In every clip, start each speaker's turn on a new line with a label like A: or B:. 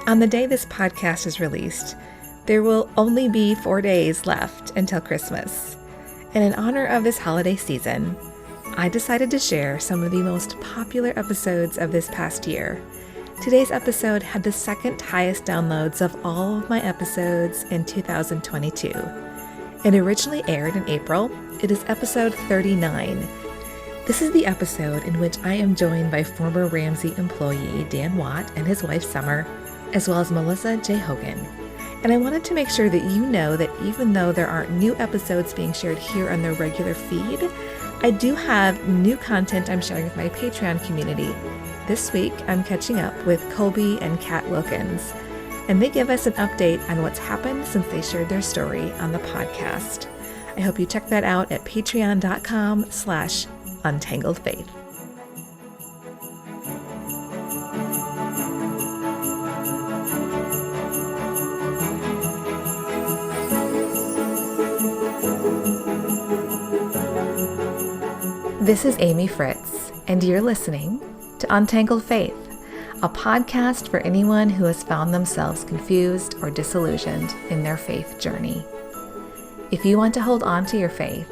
A: On the day this podcast is released, there will only be 4 days left until Christmas. And in honor of this holiday season, I decided to share some of the most popular episodes of this past year. Today's episode had the second highest downloads of all of my episodes in 2022. It originally aired in April. It is episode 39. This is the episode in which I am joined by former Ramsey employee Dan Watt and his wife Summer, as well as Melissa J. Hogan. And I wanted to make sure that you know that even though there aren't new episodes being shared here on the regular feed, I do have new content I'm sharing with my Patreon community. This week, I'm catching up with Colby and Kat Wilkins, and they give us an update on what's happened since they shared their story on the podcast. I hope you check that out at patreon.com/untangledfaith. This is Amy Fritz, and you're listening to Untangled Faith, a podcast for anyone who has found themselves confused or disillusioned in their faith journey. If you want to hold on to your faith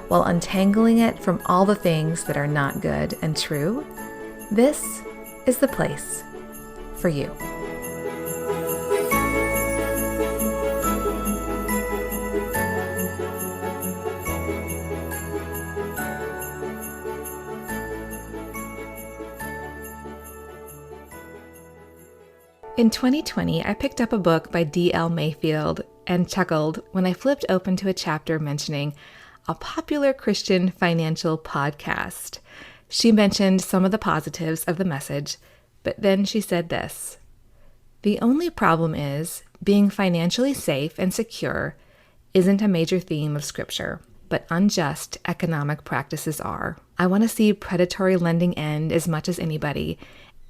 A: while untangling it from all the things that are not good and true, this is the place for you. In 2020, I picked up a book by D.L. Mayfield and chuckled when I flipped open to a chapter mentioning a popular Christian financial podcast. She mentioned some of the positives of the message, but then she said this: "The only problem is being financially safe and secure isn't a major theme of Scripture, but unjust economic practices are. I want to see predatory lending end as much as anybody,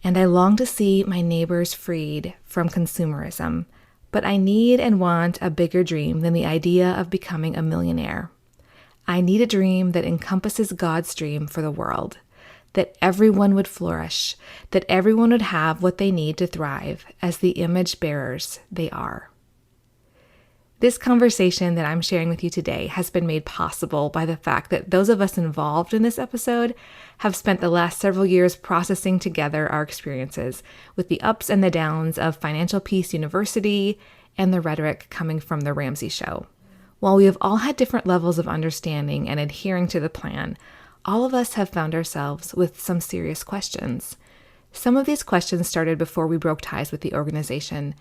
A: and I long to see my neighbors freed from consumerism, but I need and want a bigger dream than the idea of becoming a millionaire. I need a dream that encompasses God's dream for the world, that everyone would flourish, that everyone would have what they need to thrive as the image bearers they are." This conversation that I'm sharing with you today has been made possible by the fact that those of us involved in this episode have spent the last several years processing together our experiences with the ups and the downs of Financial Peace University and the rhetoric coming from the Ramsey Show. While we have all had different levels of understanding and adhering to the plan, all of us have found ourselves with some serious questions. Some of these questions started before we broke ties with the organization,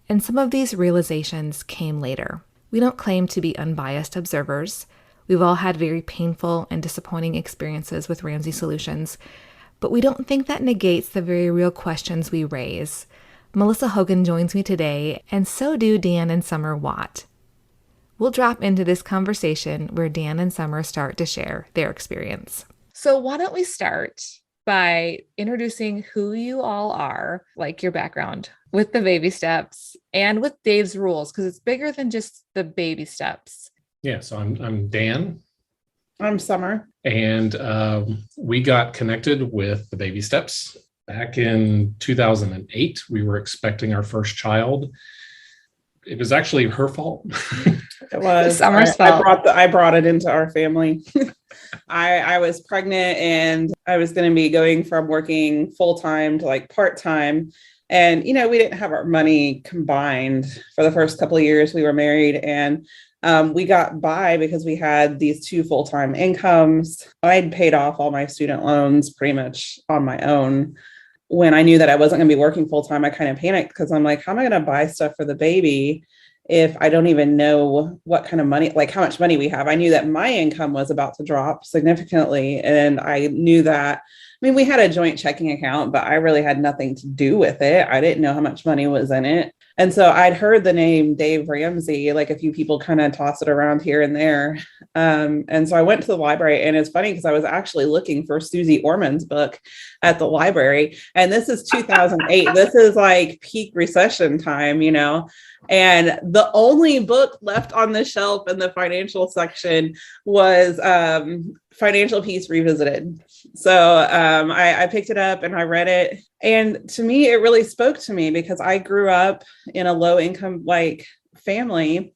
A: and some of these realizations came later. We don't claim to be unbiased observers. We've all had very painful and disappointing experiences with Ramsey Solutions, but we don't think that negates the very real questions we raise. Melissa Hogan joins me today, and so do Dan and Summer Watt. We'll drop into this conversation where Dan and Summer start to share their experience. So why don't we start by introducing who you all are, like your background with the baby steps and with Dave's rules, because it's bigger than just the baby steps.
B: Yeah, so I'm Dan.
C: I'm Summer.
B: And we got connected with the baby steps back in 2008. We were expecting our first child. It was actually her fault.
C: It was
A: Summer's fault.
C: I brought it into our family. I was pregnant and I was going to be going from working full-time to like part-time. And, we didn't have our money combined for the first couple of years we were married. And we got by because we had these two full-time incomes. I'd paid off all my student loans pretty much on my own. When I knew that I wasn't going to be working full-time, I kind of panicked because I'm like, how am I going to buy stuff for the baby if I don't even know what kind of money, like how much money we have? I knew that my income was about to drop significantly. And I knew that, we had a joint checking account, but I really had nothing to do with it. I didn't know how much money was in it. And so I'd heard the name Dave Ramsey, like a few people kind of toss it around here and there. And so I went to the library, and it's funny because I was actually looking for Susie Orman's book at the library. And this is 2008. This is like peak recession time, and the only book left on the shelf in the financial section was Financial Peace Revisited. So I picked it up and I read it. And to me, it really spoke to me because I grew up in a low income family.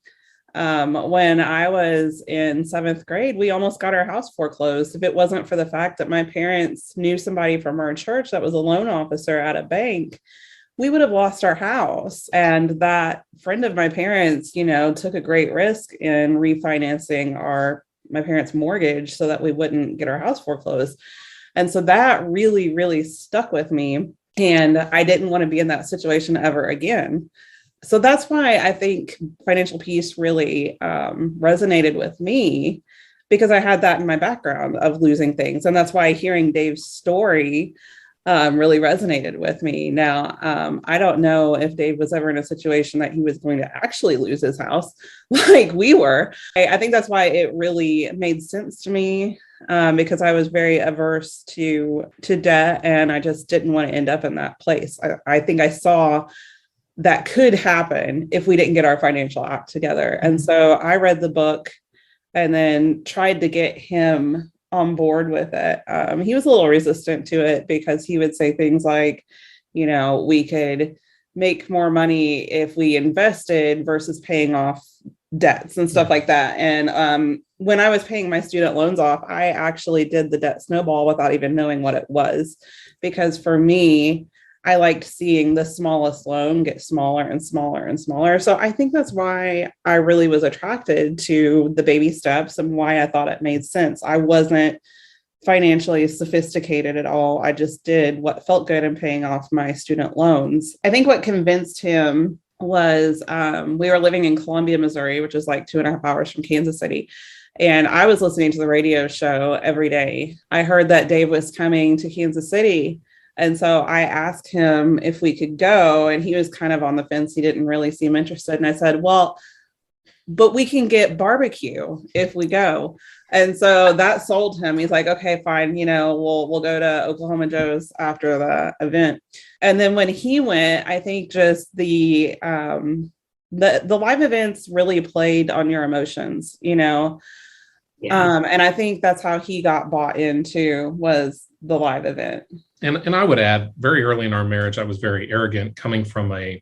C: When I was in 7th grade, we almost got our house foreclosed. If it wasn't for the fact that my parents knew somebody from our church that was a loan officer at a bank, we would have lost our house. And that friend of my parents, took a great risk in refinancing my parents' mortgage so that we wouldn't get our house foreclosed. And so that really, really stuck with me. And I didn't want to be in that situation ever again. So that's why I think Financial Peace really resonated with me, because I had that in my background of losing things. And that's why hearing Dave's story really resonated with me. Now, I don't know if Dave was ever in a situation that he was going to actually lose his house like we were. I think that's why it really made sense to me, because I was very averse to debt, and I just didn't want to end up in that place. I think I saw that could happen if we didn't get our financial act together. And so I read the book and then tried to get him on board with it. He was a little resistant to it because he would say things like, we could make more money if we invested versus paying off debts and stuff like that. And when I was paying my student loans off, I actually did the debt snowball without even knowing what it was, because for me, I liked seeing the smallest loan get smaller and smaller and smaller. So I think that's why I really was attracted to the baby steps and why I thought it made sense. I wasn't financially sophisticated at all. I just did what felt good in paying off my student loans. I think what convinced him was we were living in Columbia, Missouri, which is like 2.5 hours from Kansas City. And I was listening to the radio show every day. I heard that Dave was coming to Kansas City. And so I asked him if we could go, and he was kind of on the fence. He didn't really seem interested. And I said, well, but we can get barbecue if we go. And so that sold him. He's like, okay, fine. We'll go to Oklahoma Joe's after the event. And then when he went, I think just the live events really played on your emotions, Yeah. And I think that's how he got bought into, was the live event.
B: And I would add, very early in our marriage, I was very arrogant, coming from a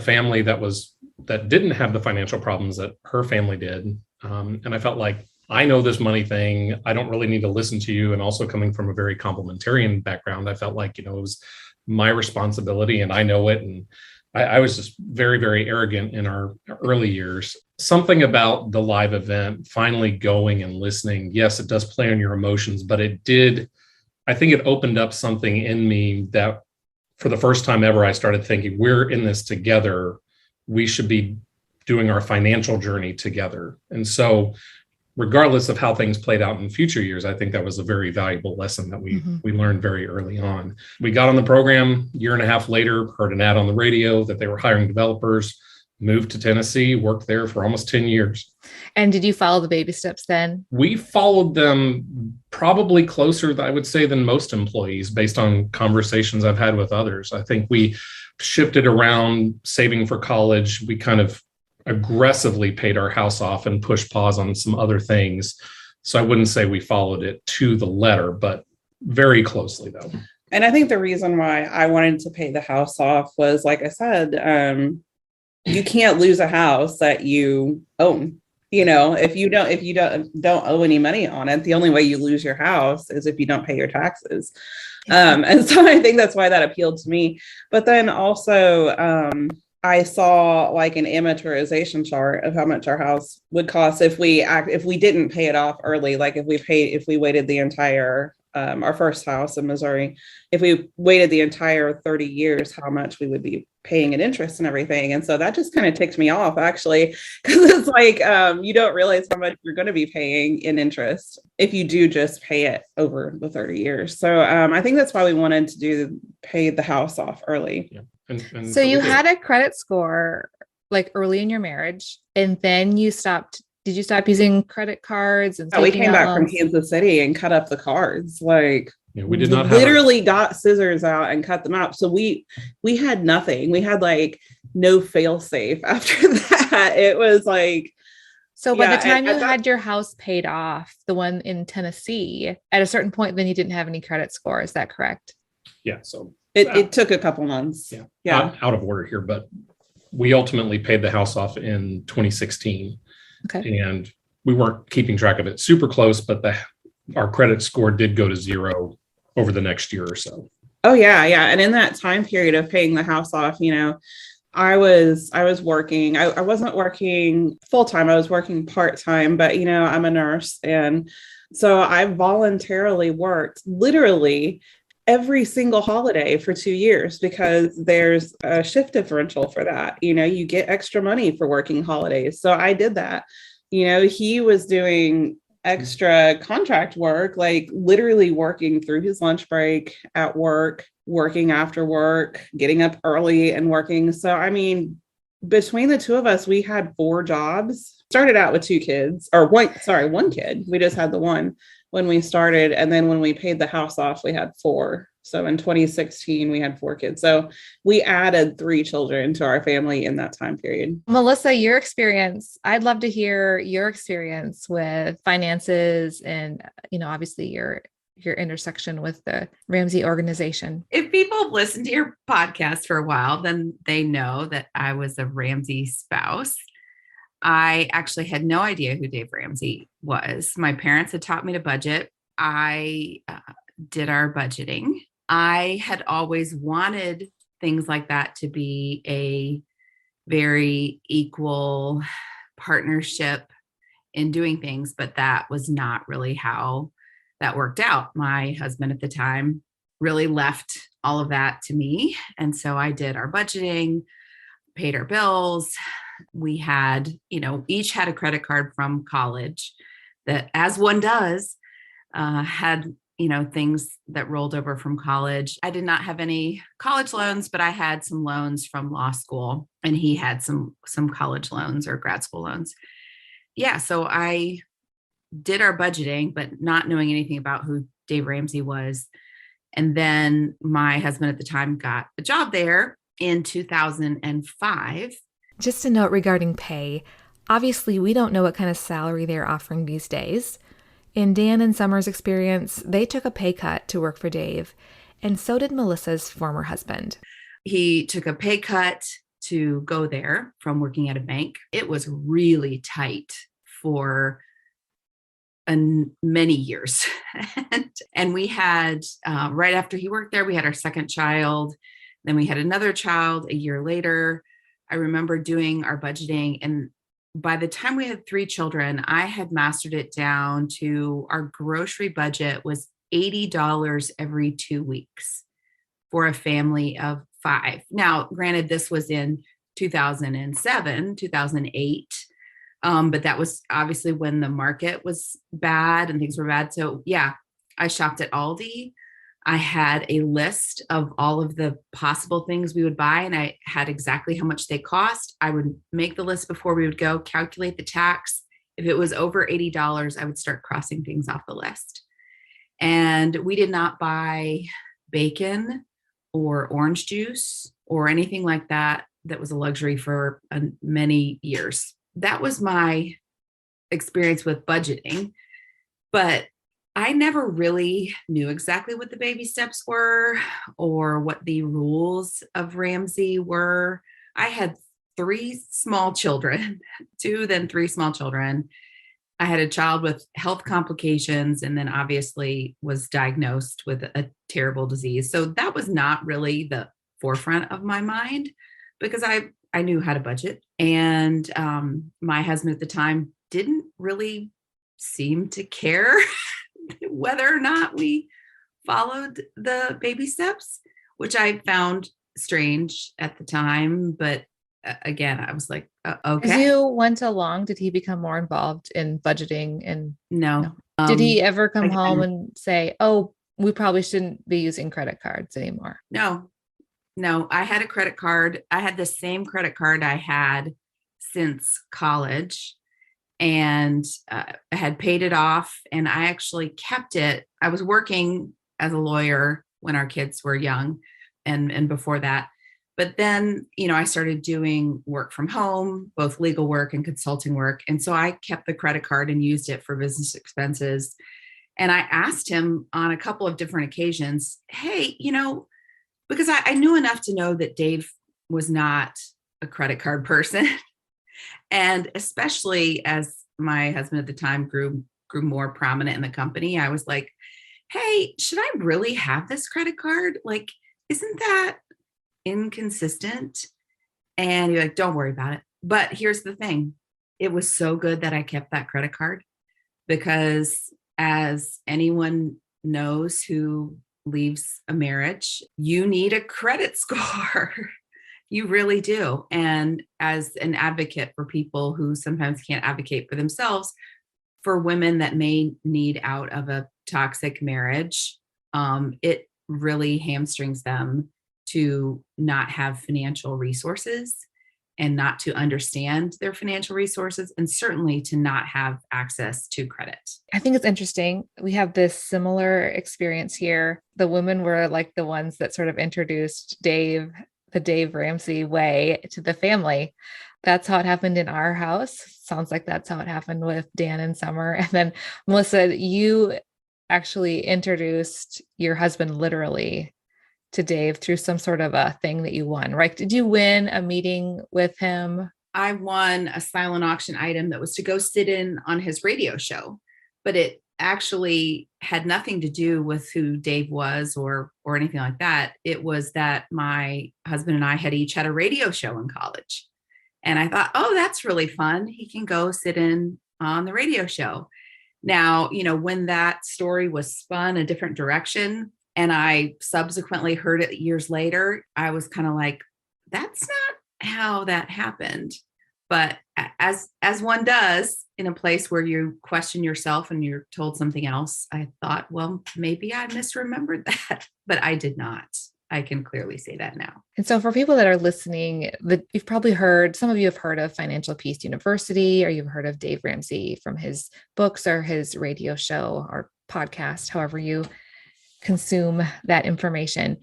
B: family that didn't have the financial problems that her family did. And I felt like, I know this money thing. I don't really need to listen to you. And also coming from a very complementarian background, I felt like, it was my responsibility and I know it. And I was just very, very arrogant in our early years. Something about the live event, finally going and listening. Yes, it does play on your emotions, but I think it opened up something in me that for the first time ever, I started thinking, we're in this together. We should be doing our financial journey together. And so regardless of how things played out in future years, I think that was a very valuable lesson that we learned very early on. We got on the program, 1.5 years later, heard an ad on the radio that they were hiring developers, moved to Tennessee, worked there for almost 10 years.
A: And did you follow the baby steps then?
B: We followed them probably closer, I would say, than most employees based on conversations I've had with others. I think we shifted around saving for college. We kind of aggressively paid our house off and pushed pause on some other things. So I wouldn't say we followed it to the letter, but very closely though.
C: And I think the reason why I wanted to pay the house off was, like I said, you can't lose a house that you own. If you don't owe any money on it, the only way you lose your house is if you don't pay your taxes. And so I think that's why that appealed to me. But then also, I saw like an amortization chart of how much our house would cost if we didn't pay it off early. Like if we waited the entire, our first house in Missouri, if we waited the entire 30 years, how much we would be paying in interest and everything. And so that just kind of ticked me off, actually, because it's like, you don't realize how much you're going to be paying in interest if you do just pay it over the 30 years. So I think that's why we wanted to pay the house off early.
B: Yeah. And
A: so you had a credit score like early in your marriage, and then you stopped. Did you stop using credit cards? And
C: we came back from Kansas City and cut up the cards. Like,
B: we did not
C: literally got scissors out and cut them up. So we had nothing. We had like no fail safe after that. It was like,
A: So by the time you
C: at that
A: had your house paid off, the one in Tennessee, at a certain point, then you didn't have any credit score. Is that correct?
B: Yeah. So
C: it took a couple months.
B: Yeah. Out of order here, but we ultimately paid the house off in 2016.
A: Okay.
B: And we weren't keeping track of it super close, but our credit score did go to zero over the next year or so.
C: Oh yeah. And in that time period of paying the house off, I was working. I wasn't working full time. I was working part time, but I'm a nurse. And so I voluntarily worked literally every single holiday for 2 years because there's a shift differential for that. You get extra money for working holidays. So I did that. He was doing extra contract work, like literally working through his lunch break at work, working after work, getting up early and working. So, I mean, between the two of us, we had 4 jobs. Started out with 2 kids, or one kid. We just had the one when we started. And then when we paid the house off, we had 4. So in 2016, we had 4 kids. So we added 3 children to our family in that time period.
A: Melissa, your experience, I'd love to hear your experience with finances and, obviously your intersection with the Ramsey organization.
D: If people have listened to your podcast for a while, then they know that I was a Ramsey spouse. I actually had no idea who Dave Ramsey was. My parents had taught me to budget. I did our budgeting. I had always wanted things like that to be a very equal partnership in doing things, but that was not really how that worked out. My husband at the time really left all of that to me. And so I did our budgeting, paid our bills. We had, each had a credit card from college that, as one does, had things that rolled over from college. I did not have any college loans, but I had some loans from law school, and he had some college loans or grad school loans. Yeah. So I did our budgeting, but not knowing anything about who Dave Ramsey was. And then my husband at the time got a job there in 2005.
A: Just a note regarding pay. Obviously, we don't know what kind of salary they're offering these days. In Dan and Summer's experience, they took a pay cut to work for Dave, and so did Melissa's former husband.
D: He took a pay cut to go there from working at a bank. It was really tight for many years. And we had, right after he worked there, we had our second child. Then we had another child a year later. I remember doing our budgeting, and by the time we had 3 children, I had mastered it down to our grocery budget was $80 every 2 weeks for a family of 5. Now, granted, this was in 2007, 2008. But that was obviously when the market was bad and things were bad. So yeah, I shopped at Aldi. I had a list of all of the possible things we would buy, and I had exactly how much they cost. I would make the list before we would go, calculate the tax. If it was over $80, I would start crossing things off the list. And we did not buy bacon or orange juice or anything like that that was a luxury for many years. That was my experience with budgeting, but I never really knew exactly what the baby steps were or what the rules of Ramsey were. I had 3 small children, 2, then 3 small children. I had a child with health complications and then obviously was diagnosed with a terrible disease. So that was not really the forefront of my mind because I knew how to budget. And my husband at the time didn't really seem to care whether or not we followed the baby steps, which I found strange at the time. But again, I was like, okay.
A: As you went along, did he become more involved in budgeting? And
D: No.
A: Did he ever come home and say, oh, we probably shouldn't be using credit cards anymore?
D: No, I had a credit card. I had the same credit card I had since college, and I had paid it off, and I actually kept it. I was working as a lawyer when our kids were young and before that, But then, I started doing work from home, both legal work and consulting work. And so I kept the credit card and used it for business expenses. And I asked him on a couple of different occasions, hey, because I knew enough to know that Dave was not a credit card person. And especially as my husband at the time grew more prominent in the company, I was like, hey, should I really have this credit card? Like, isn't that inconsistent? And you're like, don't worry about it. But here's the thing. It was so good that I kept that credit card, because as anyone knows who leaves a marriage, you need a credit score. You really do. And as an advocate for people who sometimes can't advocate for themselves, for women that may need out of a toxic marriage, it really hamstrings them to not have financial resources and not to understand their financial resources, and certainly to not have access to credit.
A: I think it's interesting. We have this similar experience here. The women were like the ones that sort of introduced the Dave Ramsey way to the family. That's how it happened in our house. Sounds like that's how it happened with Dan and Summer. And then Melissa, you actually introduced your husband literally to Dave through some sort of a thing that you won, right? Did you win a meeting with him?
D: I won a silent auction item that was to go sit in on his radio show, but it actually had nothing to do with who Dave was or anything like that. It was that my husband and I had each had a radio show in college. And I thought, oh, that's really fun. He can go sit in on the radio show. Now, when that story was spun a different direction, and I subsequently heard it years later, I was kind of like, that's not how that happened. But as one does in a place where you question yourself and you're told something else, I thought, well, maybe I misremembered that, but I did not. I can clearly say that now.
A: And so for people that are listening, you've probably heard, some of you have heard of Financial Peace University, or you've heard of Dave Ramsey from his books or his radio show or podcast, however you consume that information.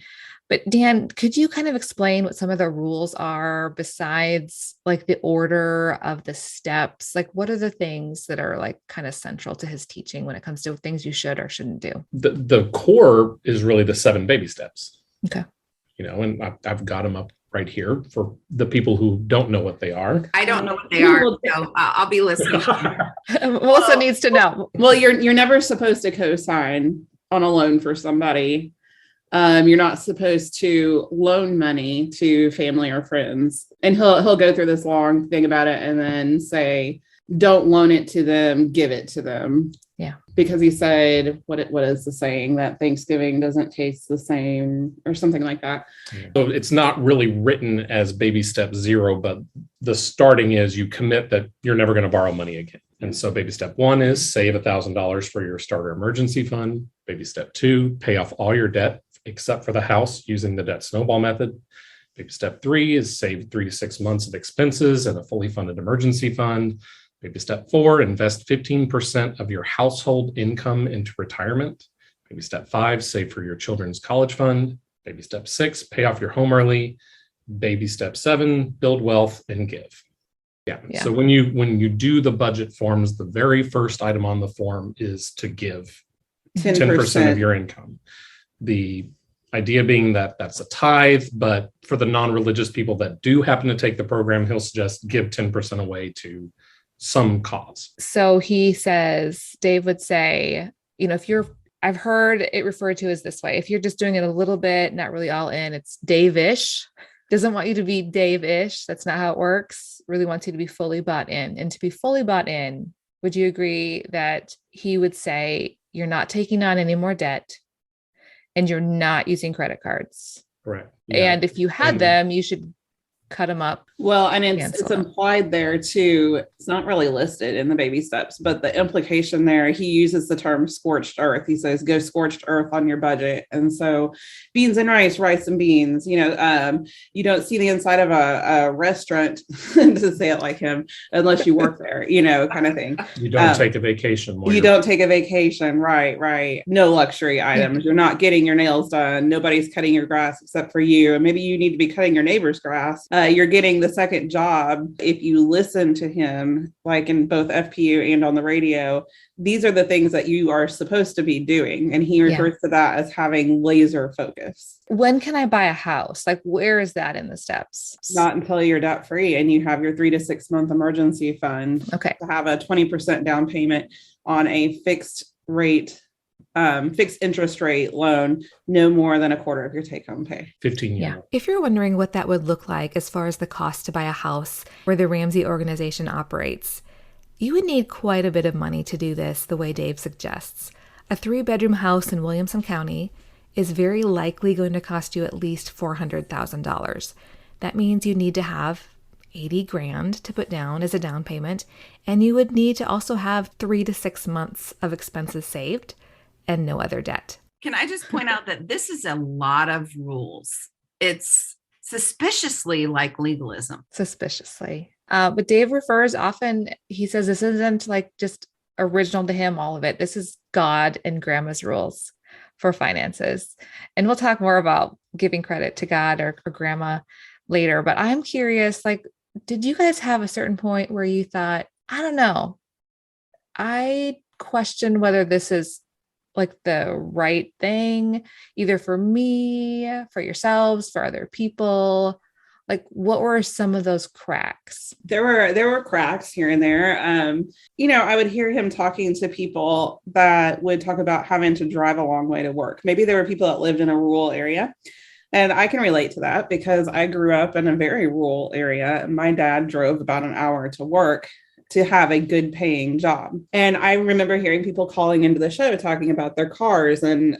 A: But Dan, could you kind of explain what some of the rules are besides like the order of the steps? Like, what are the things that are like kind of central to his teaching when it comes to things you should or shouldn't do?
B: The core is really the 7 baby steps.
A: Okay.
B: And I've got them up right here for the people who don't know what they are.
D: I don't know what they are, so I'll be listening.
A: Melissa needs to know.
C: Well, you're never supposed to co-sign on a loan for somebody. You're not supposed to loan money to family or friends. And he'll go through this long thing about it and then say, don't loan it to them, give it to them.
A: Yeah.
C: Because he said, what is the saying, that Thanksgiving doesn't taste the same or something like that.
B: So it's not really written as baby step 0, but the starting is you commit that you're never going to borrow money again. And so baby step 1 is save $1,000 for your starter emergency fund. Baby step 2, pay off all your debt except for the house using the debt snowball method. Baby step 3 is save 3 to 6 months of expenses and a fully funded emergency fund. Baby step 4, invest 15% of your household income into retirement. Baby step 5, save for your children's college fund. Baby step 6, pay off your home early. Baby step 7, build wealth and give. Yeah. So when you do the budget forms, the very first item on the form is to give 10% of your income. The idea being that that's a tithe, but for the non-religious people that do happen to take the program, he'll suggest give 10% away to some cause.
A: So he says, Dave would say, I've heard it referred to as this way. If you're just doing it a little bit, not really all in, it's Dave-ish. Doesn't want you to be Dave-ish. That's not how it works. Really wants you to be fully bought in. And to be fully bought in, would you agree that he would say, you're not taking on any more debt and you're not using credit cards?
B: Right.
A: Yeah. And if you had them, you should cut them up.
C: Well, and it's
A: Cancel them.
C: implied there too. It's not really listed in the baby steps, but the implication there, he uses the term scorched earth. He says, go scorched earth on your budget. And so beans and rice and beans, you don't see the inside of a restaurant to say it like him, unless you work there, kind of thing.
B: You don't take a vacation.
C: You don't take a vacation. Right. No luxury items. You're not getting your nails done. Nobody's cutting your grass except for you. And maybe you need to be cutting your neighbor's grass. You're getting the second job. If you listen to him, like in both FPU and on the radio, these are the things that you are supposed to be doing. And he refers to that as having laser focus.
A: When can I buy a house? Like, where is that in the steps?
C: Not until you're debt free and you have your 3 to 6 month emergency fund.
A: Okay.
C: To have a 20% down payment on a fixed interest rate loan, no more than a quarter of your take home pay.
B: 15 years.
A: Yeah. If you're wondering what that would look like as far as the cost to buy a house where the Ramsey organization operates, you would need quite a bit of money to do this the way Dave suggests. A 3-bedroom house in Williamson County is very likely going to cost you at least $400,000. That means you need to have $80,000 to put down as a down payment, and you would need to also have 3 to 6 months of expenses saved and no other debt.
D: Can I just point out that this is a lot of rules? It's suspiciously like legalism.
A: Suspiciously. But Dave refers often, he says this isn't like just original to him, all of it. This is God and grandma's rules for finances. And we'll talk more about giving credit to God or grandma later. But I'm curious, like, did you guys have a certain point where you thought, I don't know, I question whether this is like the right thing, either for me, for yourselves, for other people? Like, what were some of those cracks?
C: There were cracks here and there. I would hear him talking to people that would talk about having to drive a long way to work. Maybe there were people that lived in a rural area. And I can relate to that because I grew up in a very rural area. And my dad drove about an hour to work to have a good paying job. And I remember hearing people calling into the show talking about their cars and,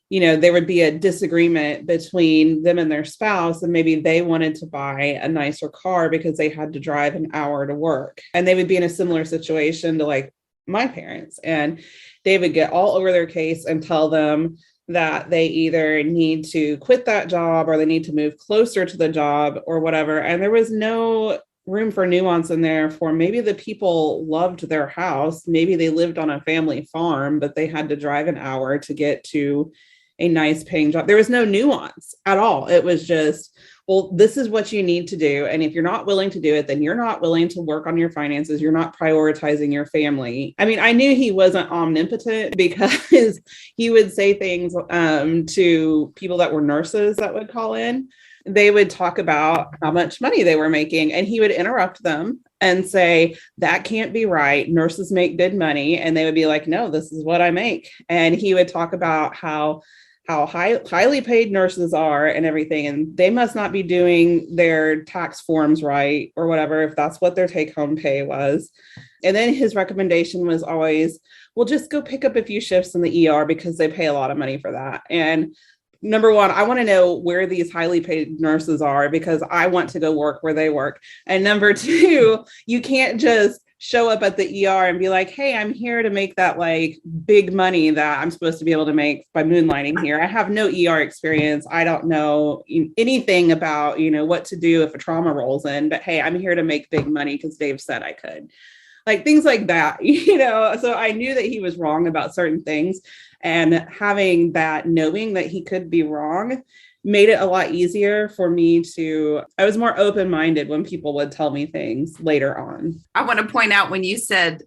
C: there would be a disagreement between them and their spouse, and maybe they wanted to buy a nicer car because they had to drive an hour to work. And they would be in a similar situation to like my parents. And they would get all over their case and tell them that they either need to quit that job or they need to move closer to the job or whatever. And there was no room for nuance in there for maybe the people loved their house. Maybe they lived on a family farm, but they had to drive an hour to get to a nice paying job. There was no nuance at all. It was just, well, this is what you need to do. And if you're not willing to do it, then you're not willing to work on your finances. You're not prioritizing your family. I mean, I knew he wasn't omnipotent because he would say things to people that were nurses that would call in. They would talk about how much money they were making, and he would interrupt them and say, that can't be right. Nurses make good money. And they would be like, no, this is what I make. And he would talk about how highly paid nurses are and everything. And they must not be doing their tax forms right or whatever, if that's what their take home pay was. And then his recommendation was always, well, just go pick up a few shifts in the ER because they pay a lot of money for that. And number one, I want to know where these highly paid nurses are because I want to go work where they work. And number two, you can't just show up at the ER and be like, hey, I'm here to make that like big money that I'm supposed to be able to make by moonlighting here. I have no ER experience. I don't know anything about, what to do if a trauma rolls in, but hey, I'm here to make big money because Dave said I could. Like things like that, so I knew that he was wrong about certain things, and having that knowing that he could be wrong made it a lot easier for me I was more open-minded when people would tell me things later on.
D: I want to point out when you said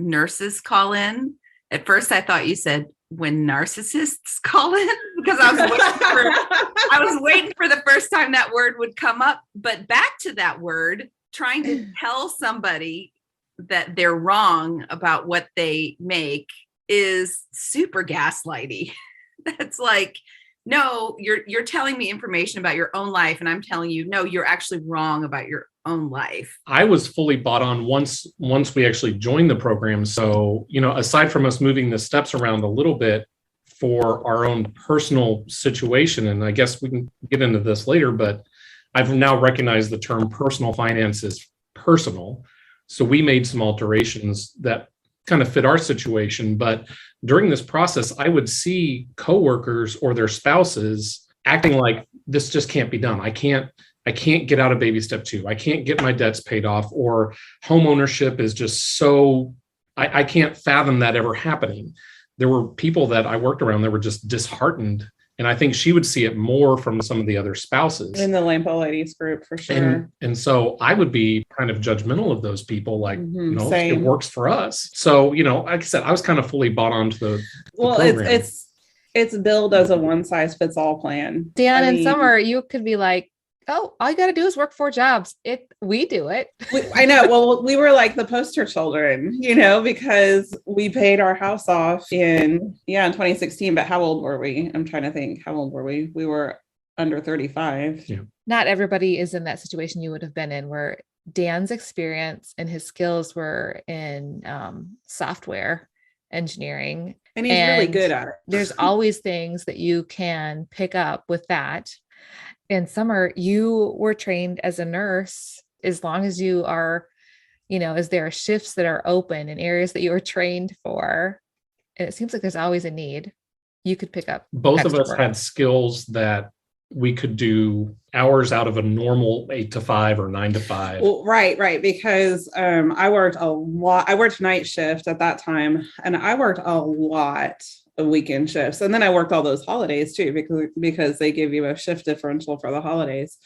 D: nurses call in, at first I thought you said when narcissists call in, because I was waiting for the first time that word would come up. But back to that word, trying to tell somebody that they're wrong about what they make is super gaslighty. That's like, no, you're telling me information about your own life, and I'm telling you, no, you're actually wrong about your own life.
B: I was fully bought on once we actually joined the program. So, aside from us moving the steps around a little bit for our own personal situation, and I guess we can get into this later, but I've now recognized the term personal finance is personal. So we made some alterations that kind of fit our situation. But during this process, I would see coworkers or their spouses acting like this just can't be done. I can't get out of baby step 2. I can't get my debts paid off, or home ownership is just so, I can't fathom that ever happening. There were people that I worked around that were just disheartened. And I think she would see it more from some of the other spouses.
C: In the Lampo ladies group, for sure.
B: And so I would be kind of judgmental of those people, like,
C: same.
B: It works for us. So, like I said, I was kind of fully bought onto the
C: program. It's billed as a one size fits all plan.
A: Dan, in summer, you could be like, oh, all you got to do is work 4 jobs. We do it.
C: I know. Well, we were like the poster children, because we paid our house off in 2016. But how old were we? I'm trying to think. How old were we? We were under 35.
B: Yeah.
A: Not everybody is in that situation you would have been in, where Dan's experience and his skills were in software engineering.
C: And he's really good at it.
A: There's always things that you can pick up with that. In summer, you were trained as a nurse. As long as you are, as there are shifts that are open in areas that you were trained for, and it seems like there's always a need, you could pick up.
B: Both of us had skills that we could do hours out of a normal 8 to 5 or 9 to 5.
C: Well, right. Because I worked a lot. I worked night shift at that time, and I worked a lot of weekend shifts. And then I worked all those holidays too, because they give you a shift differential for the holidays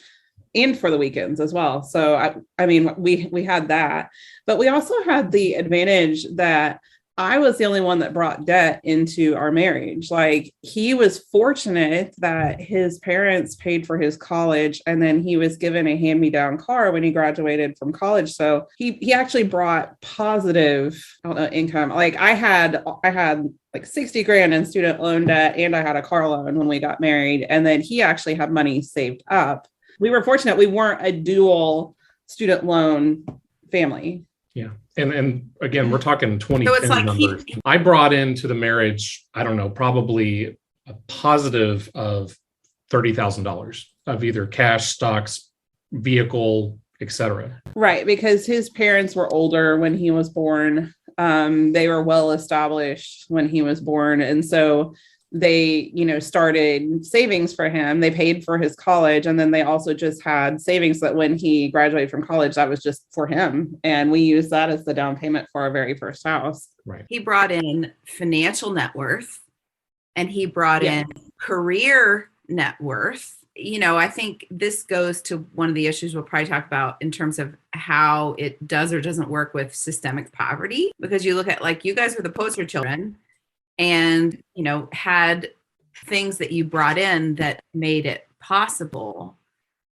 C: and for the weekends as well. So I mean, we had that, but we also had the advantage that I was the only one that brought debt into our marriage. Like, he was fortunate that his parents paid for his college, and then he was given a hand-me-down car when he graduated from college. So he actually brought positive, income. Like, I had like 60 grand in student loan debt, and I had a car loan when we got married. And then he actually had money saved up. We were fortunate. We weren't a dual student loan family.
B: Yeah. And again, we're talking 2010 numbers. I brought into the marriage, I don't know, probably a positive of $30,000 of either cash, stocks, vehicle, etc.
C: Right. Because his parents were older when he was born. They were well established when he was born. And so they, started savings for him. They paid for his college. And then they also just had savings that when he graduated from college, that was just for him. And we used that as the down payment for our very first house.
B: Right.
D: He brought in financial net worth, and he brought in career net worth. I think this goes to one of the issues we'll probably talk about in terms of how it does or doesn't work with systemic poverty, because you look at, like, you guys were the poster children and, had things that you brought in that made it possible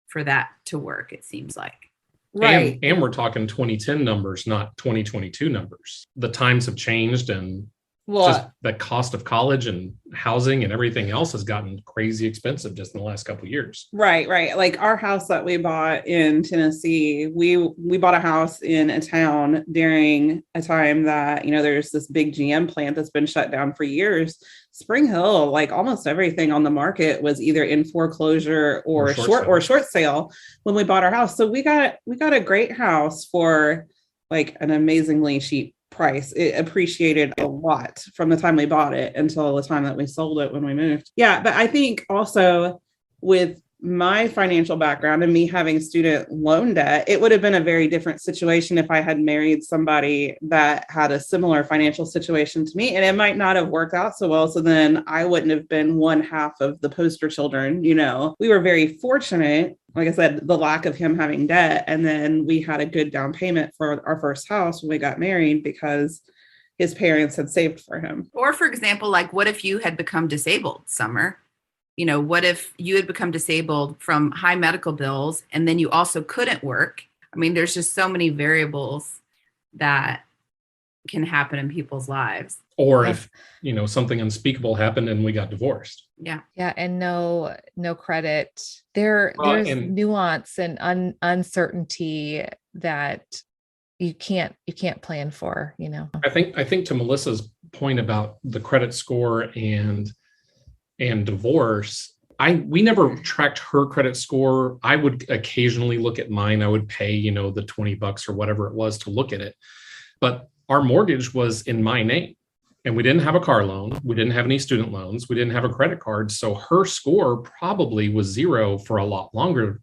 D: for that to work, it seems like.
C: Right.
B: And we're talking 2010 numbers, not 2022 numbers. The times have changed, and just the cost of college and housing and everything else has gotten crazy expensive just in the last couple of years.
C: Right. Like, our house that we bought in Tennessee, we bought a house in a town during a time that, there's this big GM plant that's been shut down for years. Spring Hill, like, almost everything on the market was either in foreclosure or short sale when we bought our house. So we got a great house for like an amazingly cheap price. It appreciated a lot from the time we bought it until the time that we sold it when we moved. Yeah, but I think also with my financial background and me having student loan debt, it would have been a very different situation if I had married somebody that had a similar financial situation to me, and it might not have worked out so well. So then I wouldn't have been one half of the poster children. We were very fortunate, like I said, the lack of him having debt. And then we had a good down payment for our first house when we got married because his parents had saved for him.
D: Or, for example, like, what if you had become disabled, Summer? What if you had become disabled from high medical bills and then you also couldn't work? I mean, there's just so many variables that can happen in people's lives.
B: Or if, something unspeakable happened and we got divorced.
D: Yeah.
A: Yeah. And no credit. There's nuance and uncertainty that you can't plan for,
B: I think to Melissa's point about the credit score and divorce, we never tracked her credit score. I would occasionally look at mine. I would pay, the $20 or whatever it was to look at it. But our mortgage was in my name. And we didn't have a car loan. We didn't have any student loans. We didn't have a credit card. So her score probably was zero for a lot longer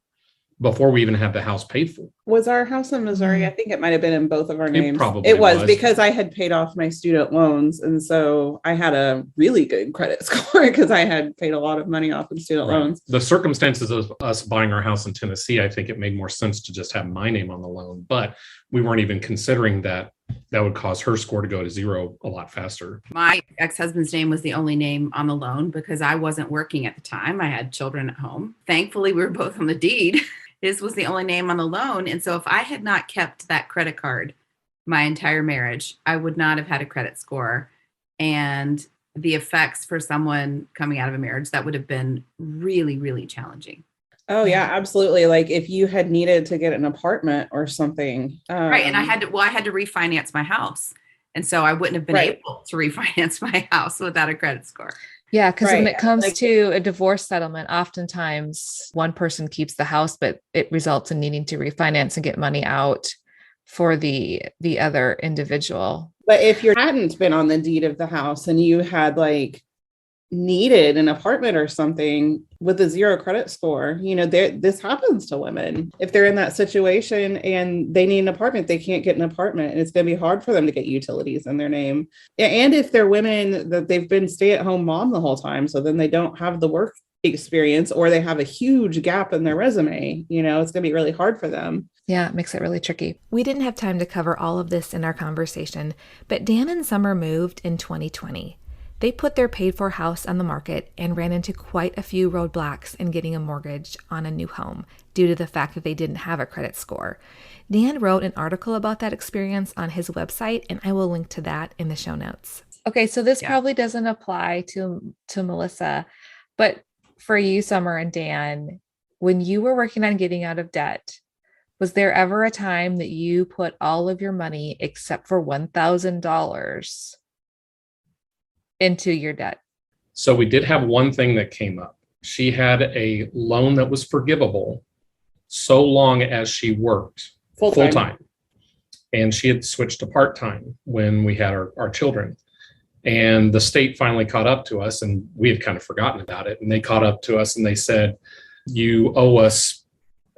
B: before we even had the house paid for.
C: Was our house in Missouri? I think it might have been in both of our names.
B: It
C: was because I had paid off my student loans. And so I had a really good credit score because I had paid a lot of money off in student loans.
B: The circumstances of us buying our house in Tennessee, I think it made more sense to just have my name on the loan. But we weren't even considering that would cause her score to go to zero a lot faster.
D: My ex-husband's name was the only name on the loan because I wasn't working at the time. I had children at home. Thankfully, we were both on the deed. His was the only name on the loan. And so if I had not kept that credit card my entire marriage, I would not have had a credit score. And the effects for someone coming out of a marriage, that would have been really, really challenging.
C: Oh yeah, absolutely. Like if you had needed to get an apartment or something.
D: Right. And I had to refinance my house. And so I wouldn't have been able to refinance my house without a credit score.
A: Yeah, because when it comes to a divorce settlement, oftentimes one person keeps the house, but it results in needing to refinance and get money out for the other individual. But
C: if you hadn't been on the deed of the house and you had needed an apartment or something with a zero credit score, this happens to women. If they're in that situation and they need an apartment, they can't get an apartment, and it's going to be hard for them to get utilities in their name. And if they're women that they've been stay-at-home mom the whole time, so then they don't have the work experience, or they have a huge gap in their resume, it's going to be really hard for them.
A: Yeah, it makes it really tricky. We didn't have time to cover all of this in our conversation, but Dan and Summer moved in 2020. They put their paid-for house on the market and ran into quite a few roadblocks in getting a mortgage on a new home due to the fact that they didn't have a credit score. Dan wrote an article about that experience on his website, and I will link to that in the show notes. Okay, so this probably doesn't apply to Melissa, but for you, Summer and Dan, when you were working on getting out of debt, was there ever a time that you put all of your money except for $1,000 into your debt?
B: So we did have one thing that came up. She had a loan that was forgivable so long as she worked full-time. And she had switched to part-time when we had our children. And the state finally caught up to us, and we had kind of forgotten about it. And they caught up to us and they said, you owe us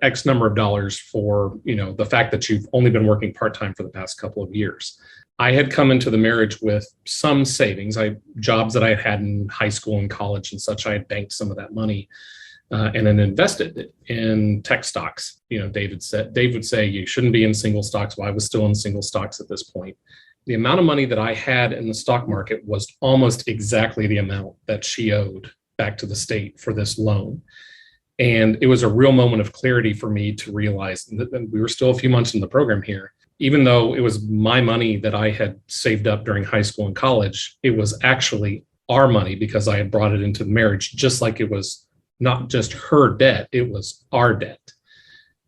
B: X number of dollars for, the fact that you've only been working part-time for the past couple of years. I had come into the marriage with some savings. Jobs that I had had in high school and college and such. I had banked some of that money and then invested it in tech stocks. Dave would say you shouldn't be in single stocks. Well, I was still in single stocks at this point. The amount of money that I had in the stock market was almost exactly the amount that she owed back to the state for this loan. And it was a real moment of clarity for me to realize that we were still a few months in the program here. Even though it was my money that I had saved up during high school and college, it was actually our money because I had brought it into the marriage, just like it was not just her debt, it was our debt.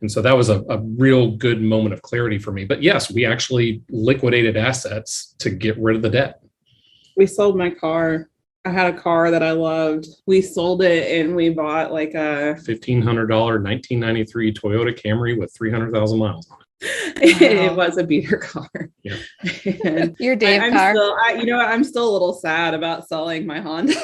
B: And so that was a real good moment of clarity for me. But yes, we actually liquidated assets to get rid of the debt.
C: We sold my car. I had a car that I loved. We sold it and we bought a $1,500 1993 Toyota Camry with 300,000 miles on it. It was a beater car.
B: Yeah.
A: Your Dave car.
C: I'm still a little sad about selling my Honda.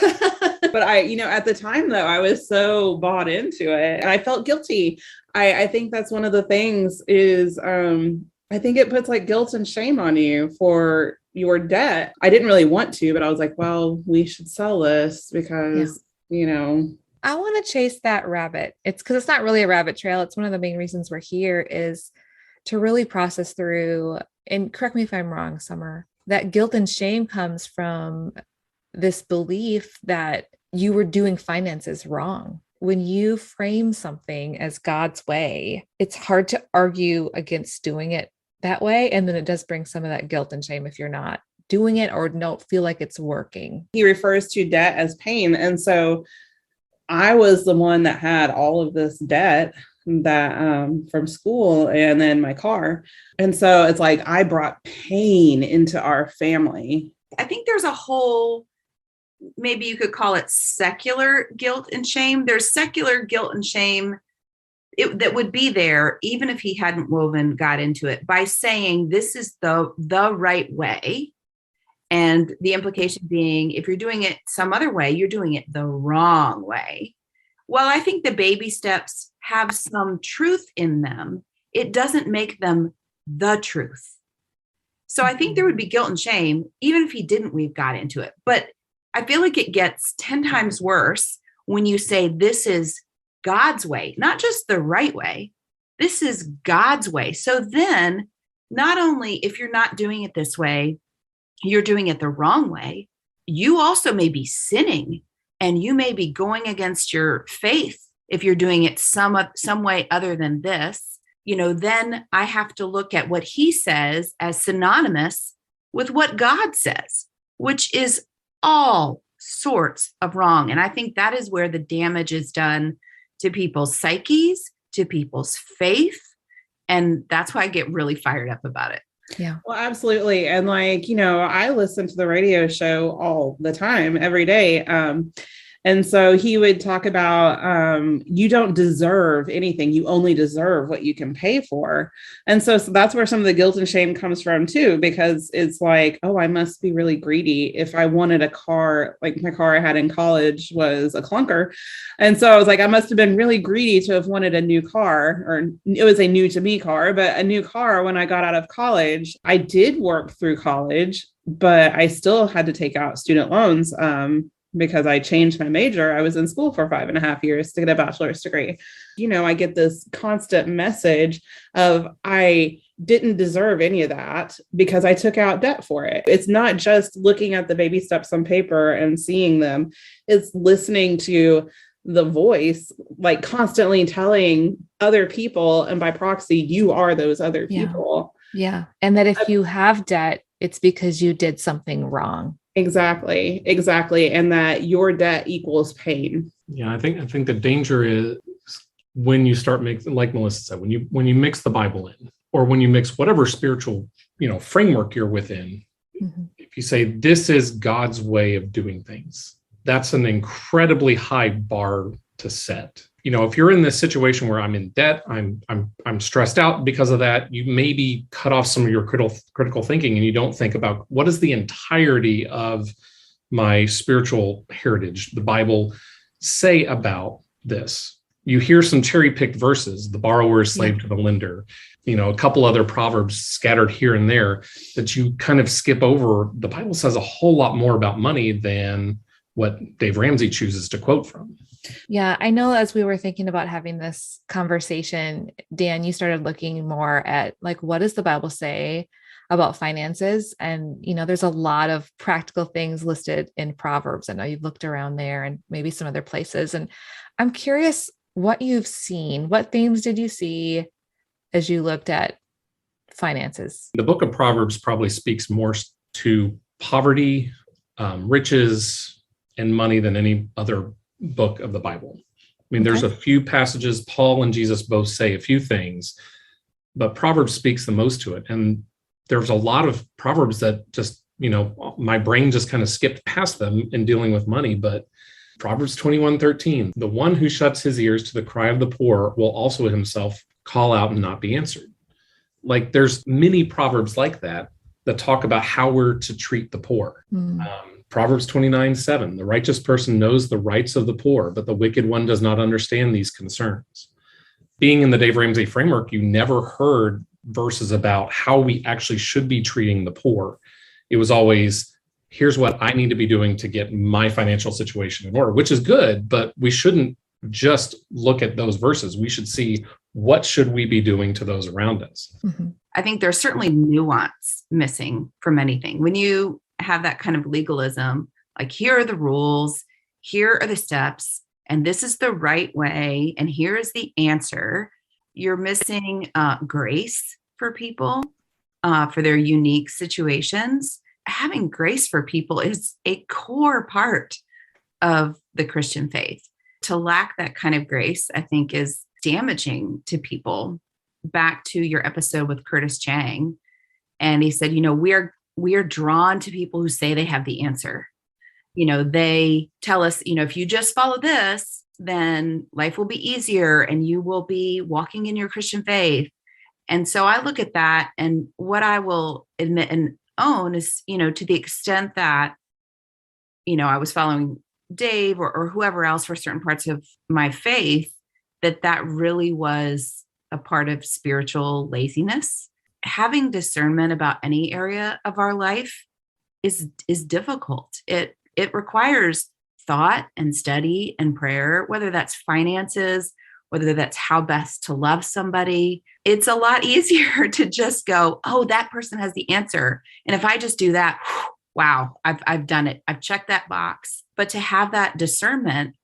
C: But at the time though, I was so bought into it and I felt guilty. I think that's one of the things is, I think it puts guilt and shame on you for your debt. I didn't really want to, but I was like, well, we should sell this because,
A: I want to chase that rabbit. It's because it's not really a rabbit trail. It's one of the main reasons we're here is to really process through, and correct me if I'm wrong, Summer, that guilt and shame comes from this belief that you were doing finances wrong. When you frame something as God's way, it's hard to argue against doing it that way. And then it does bring some of that guilt and shame if you're not doing it or don't feel like it's working.
C: He refers to debt as pain. And so I was the one that had all of this debt that from school and then my car. And so it's I brought pain into our family.
D: I think there's a whole maybe you could call it secular guilt and shame. There's secular guilt and shame that would be there even if he hadn't woven God into it by saying this is the right way. And the implication being, if you're doing it some other way, you're doing it the wrong way. Well, I think the baby steps have some truth in them. It doesn't make them the truth. So I think there would be guilt and shame, even if he didn't weave God into it. But I feel like it gets 10 times worse when you say this is God's way, not just the right way. This is God's way. So then, not only if you're not doing it this way, you're doing it the wrong way, you also may be sinning and you may be going against your faith if you're doing it some way other than this. Then I have to look at what he says as synonymous with what God says, which is all sorts of wrong. And I think that is where the damage is done to people's psyches, to people's faith. And that's why I get really fired up about it.
A: Yeah.
C: Well, absolutely. And I listen to the radio show all the time, every day. And so he would talk about, you don't deserve anything. You only deserve what you can pay for. And so that's where some of the guilt and shame comes from too, because it's like, oh, I must be really greedy. If I wanted a car, like my car I had in college was a clunker. And so I was like, I must have been really greedy to have wanted a new car, or it was a new to me car, but a new car when I got out of college. I did work through college, but I still had to take out student loans. Because I changed my major. I was in school for 5.5 years to get a bachelor's degree. I get this constant message of I didn't deserve any of that because I took out debt for it. It's not just looking at the baby steps on paper and seeing them. It's listening to the voice, like constantly telling other people, and by proxy, you are those other people.
A: Yeah. And that if you have debt, it's because you did something wrong.
C: Exactly. And that your debt equals pain.
B: Yeah, I think the danger is when you start making, like Melissa said, when you mix the Bible in, or when you mix whatever spiritual, framework you're within. Mm-hmm. If you say this is God's way of doing things, that's an incredibly high bar to set. If you're in this situation where I'm in debt, I'm stressed out because of that, you maybe cut off some of your critical thinking, and you don't think about what is the entirety of my spiritual heritage, the Bible, say about this. You hear some cherry-picked verses, the borrower is slave to the lender, a couple other proverbs scattered here and there that you kind of skip over. The Bible says a whole lot more about money than what Dave Ramsey chooses to quote from.
A: Yeah, I know as we were thinking about having this conversation, Dan, you started looking more at what does the Bible say about finances? And, there's a lot of practical things listed in Proverbs. I know you've looked around there and maybe some other places. And I'm curious what you've seen. What themes did you see as you looked at finances? The
B: book of Proverbs probably speaks more to poverty, riches, and money than any other book of the Bible. I mean, there's a few passages, Paul and Jesus both say a few things, but Proverbs speaks the most to it. And there's a lot of Proverbs that just, my brain just kind of skipped past them in dealing with money. But Proverbs 21:13, the one who shuts his ears to the cry of the poor will also himself call out and not be answered. There's many Proverbs like that talk about how we're to treat the poor. Proverbs 29:7, the righteous person knows the rights of the poor, but the wicked one does not understand these concerns. Being in the Dave Ramsey framework, you never heard verses about how we actually should be treating the poor. It was always, here's what I need to be doing to get my financial situation in order, which is good, but we shouldn't just look at those verses. We should see what should we be doing to those around us.
D: Mm-hmm. I think there's certainly nuance missing from anything. When you have that kind of legalism, here are the rules, here are the steps, and this is the right way, and here is the answer. You're missing grace for people, for their unique situations. Having grace for people is a core part of the Christian faith. To lack that kind of grace, I think, is damaging to people. Back to your episode with Curtis Chang, and he said, we are drawn to people who say they have the answer. They tell us, if you just follow this, then life will be easier and you will be walking in your Christian faith. And so I look at that, and what I will admit and own is, to the extent that, I was following Dave or whoever else for certain parts of my faith, that really was a part of spiritual laziness. Having discernment about any area of our life is difficult. It requires thought and study and prayer, whether that's finances, whether that's how best to love somebody. It's a lot easier to just go, oh, that person has the answer. And if I just do that, wow, I've done it. I've checked that box. But to have that discernment,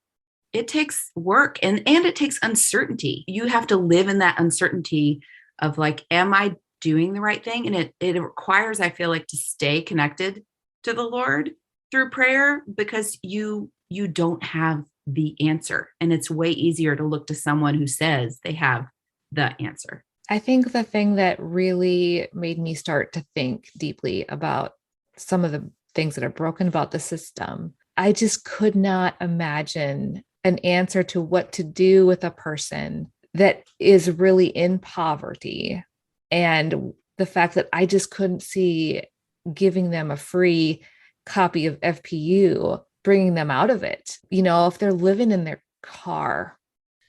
D: it takes work and it takes uncertainty. You have to live in that uncertainty of like, am I doing the right thing? And it requires, I feel like, to stay connected to the Lord through prayer, because you don't have the answer. And it's way easier to look to someone who says they have the answer.
A: I think the thing that really made me start to think deeply about some of the things that are broken about the system, I just could not imagine an answer to what to do with a person that is really in poverty. And the fact that I just couldn't see giving them a free copy of FPU, bringing them out of it. If they're living in their car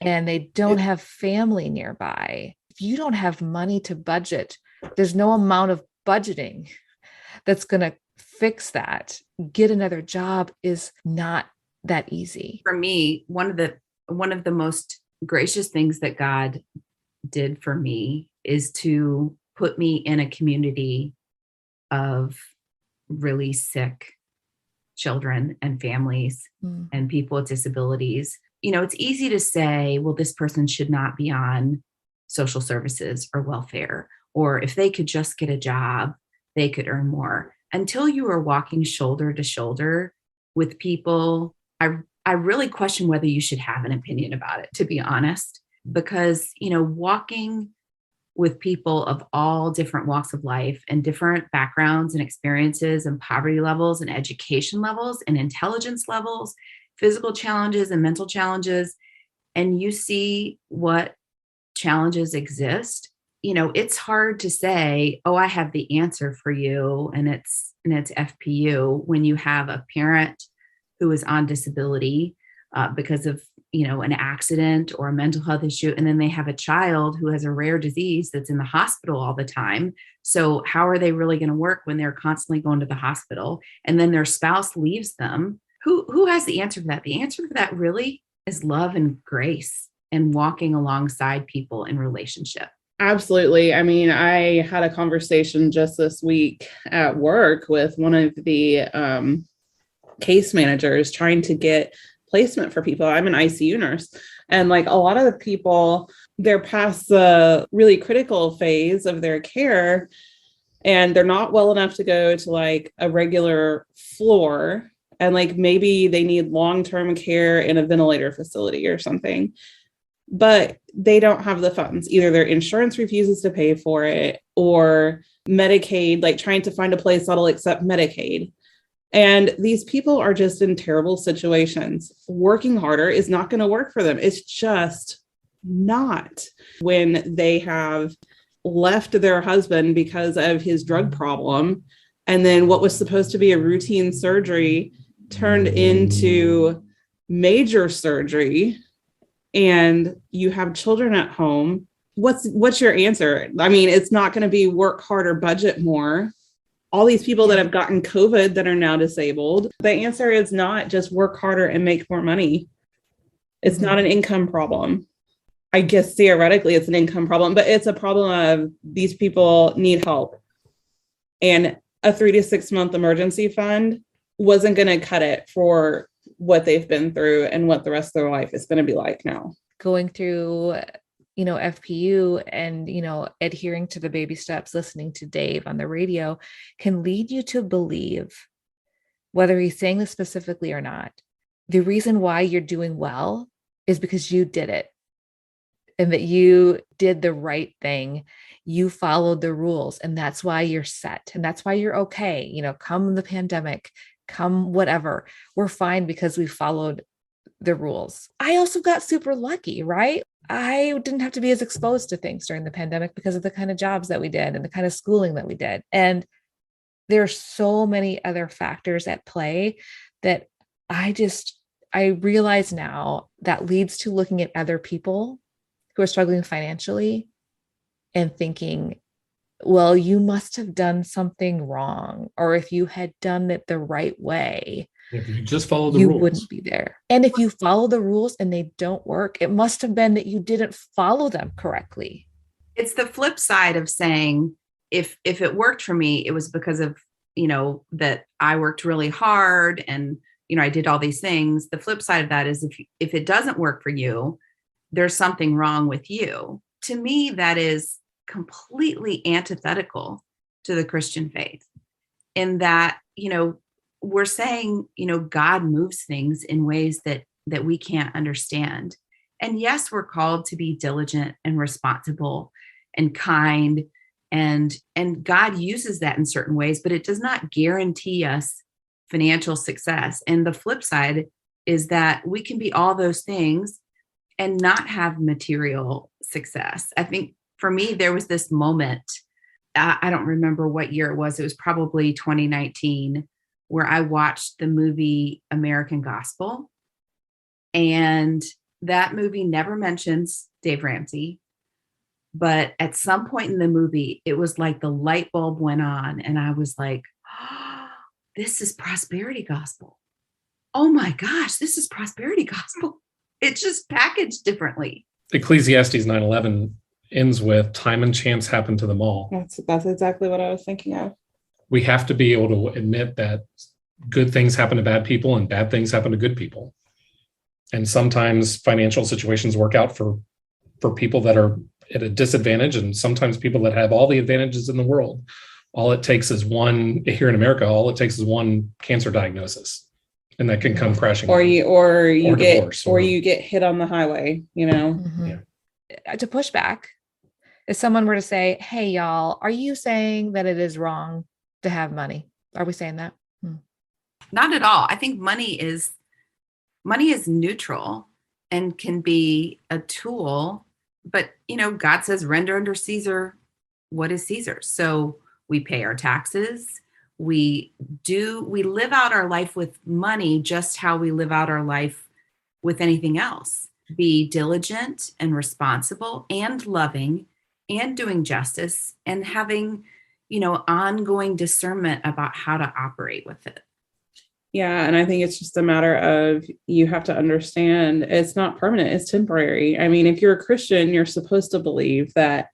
A: and they don't have family nearby, if you don't have money to budget, there's no amount of budgeting that's going to fix that. Get another job is not that easy.
D: For me, one of the most gracious things that God did for me is to put me in a community of really sick children and families and people with disabilities. It's easy to say, well, this person should not be on social services or welfare, or if they could just get a job, they could earn more. Until you are walking shoulder to shoulder with people, I really question whether you should have an opinion about it, to be honest, because, walking with people of all different walks of life and different backgrounds and experiences and poverty levels and education levels and intelligence levels, physical challenges and mental challenges, and you see what challenges exist, it's hard to say, oh, I have the answer for you, and it's FPU, when you have a parent who is on disability because of an accident or a mental health issue, and then they have a child who has a rare disease that's in the hospital all the time. So how are they really going to work when they're constantly going to the hospital, and then their spouse leaves them? Who has the answer for that? The answer for that really is love and grace and walking alongside people in relationship.
C: Absolutely. I mean, I had a conversation just this week at work with one of the case managers trying to get placement for people. I'm an ICU nurse. And like a lot of the people, they're past the really critical phase of their care, and they're not well enough to go to like a regular floor. And like maybe they need long-term care in a ventilator facility or something, but they don't have the funds. Either their insurance refuses to pay for it, or Medicaid, like trying to find a place that'll accept Medicaid. And these people are just in terrible situations. Working harder is not going to work for them. It's just not. When they have left their husband because of his drug problem, and then what was supposed to be a routine surgery turned into major surgery, and you have children at home, what's your answer? I mean, it's not going to be work harder, budget more. All these people that have gotten COVID that are now disabled, the answer is not just work harder and make more money. It's not an income problem. I guess theoretically it's an income problem, but it's a problem of these people need help. And a 3 to 6 month emergency fund wasn't going to cut it for what they've been through and what the rest of their life is going to be like now.
A: Going through FPU and, adhering to the baby steps, listening to Dave on the radio can lead you to believe, whether he's saying this specifically or not, the reason why you're doing well is because you did it, and that you did the right thing. You followed the rules, and that's why you're set, and that's why you're okay. Come the pandemic, come whatever, we're fine because we followed the rules. I also got super lucky, right? I didn't have to be as exposed to things during the pandemic because of the kind of jobs that we did and the kind of schooling that we did. And there's so many other factors at play that I realize now that leads to looking at other people who are struggling financially and thinking, well, you must have done something wrong. Or if you had done it the right way,
B: If you just follow the
A: you
B: rules,
A: wouldn't be there. And if you follow the rules and they don't work, it must have been that you didn't follow them correctly.
D: It's the flip side of saying, if it worked for me, it was because of, that I worked really hard and, I did all these things. The flip side of that is if it doesn't work for you, there's something wrong with you. To me, that is completely antithetical to the Christian faith, in that, we're saying, God moves things in ways that we can't understand. And yes, we're called to be diligent and responsible and kind, and God uses that in certain ways, but it does not guarantee us financial success. And the flip side is that we can be all those things and not have material success. I think for me, there was this moment, I don't remember what year it was probably 2019, where I watched the movie American Gospel. And that movie never mentions Dave Ramsey. But at some point in the movie, it was like the light bulb went on and I was like, oh, this is prosperity gospel. Oh my gosh, this is prosperity gospel. It's just packaged differently.
B: Ecclesiastes 9:11 ends with time and chance happen to them all.
C: That's exactly what I was thinking of.
B: We have to be able to admit that good things happen to bad people and bad things happen to good people. And sometimes financial situations work out for people that are at a disadvantage, and sometimes people that have all the advantages in the world. All it takes is here in America, all it takes is one cancer diagnosis, and that can come crashing.
C: Or you get hit on the highway,
A: Mm-hmm.
B: Yeah.
A: To push back, if someone were to say, hey, y'all, are you saying that it is wrong to have money? Are we saying that?
D: Not at all. I think money is neutral and can be a tool, but God says render unto Caesar what is Caesar's. So we pay our taxes. We live out our life with money just how we live out our life with anything else. Be diligent and responsible and loving and doing justice and having, ongoing discernment about how to operate with it.
C: Yeah. And I think it's just a matter of, you have to understand it's not permanent, it's temporary. I mean, if you're a Christian, you're supposed to believe that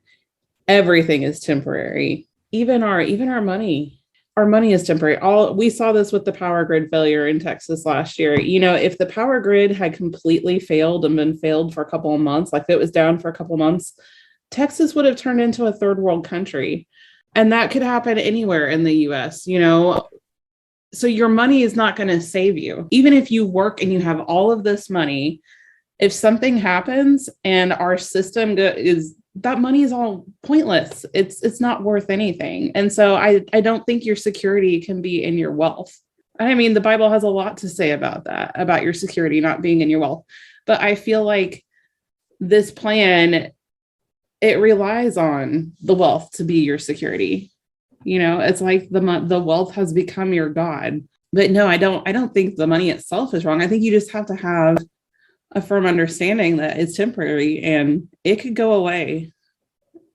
C: everything is temporary. Even our money. Our money is temporary. We saw this with the power grid failure in Texas last year. If the power grid had completely failed and been failed for a couple of months, like it was down for a couple of months, Texas would have turned into a third world country. And that could happen anywhere in the US, So your money is not going to save you. Even if you work and you have all of this money, if something happens and our system that money is all pointless. It's not worth anything. And so I don't think your security can be in your wealth. I mean, the Bible has a lot to say about that, about your security not being in your wealth. But I feel like this plan, it relies on the wealth to be your security. It's like the wealth has become your God. But no, I don't think the money itself is wrong. I think you just have to have a firm understanding that it's temporary and it could go away.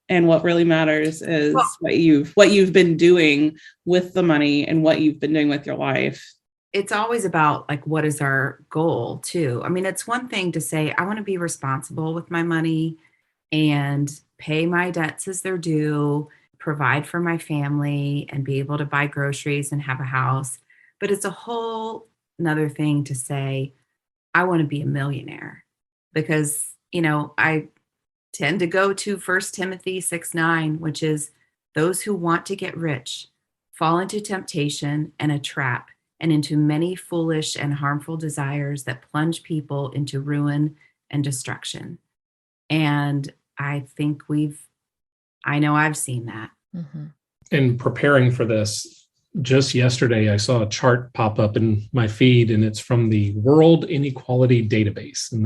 C: And what really matters is what you've been doing with the money and what you've been doing with your life.
D: It's always about like, what is our goal too? I mean, it's one thing to say, I want to be responsible with my money and pay my debts as they're due, provide for my family and be able to buy groceries and have a house. But it's a whole another thing to say, I want to be a millionaire, because, I tend to go to 1 Timothy 6:9, which is those who want to get rich fall into temptation and a trap and into many foolish and harmful desires that plunge people into ruin and destruction. And I think I know I've seen that.
A: Mm-hmm.
B: In preparing for this, just yesterday, I saw a chart pop up in my feed, and it's from the World Inequality Database, and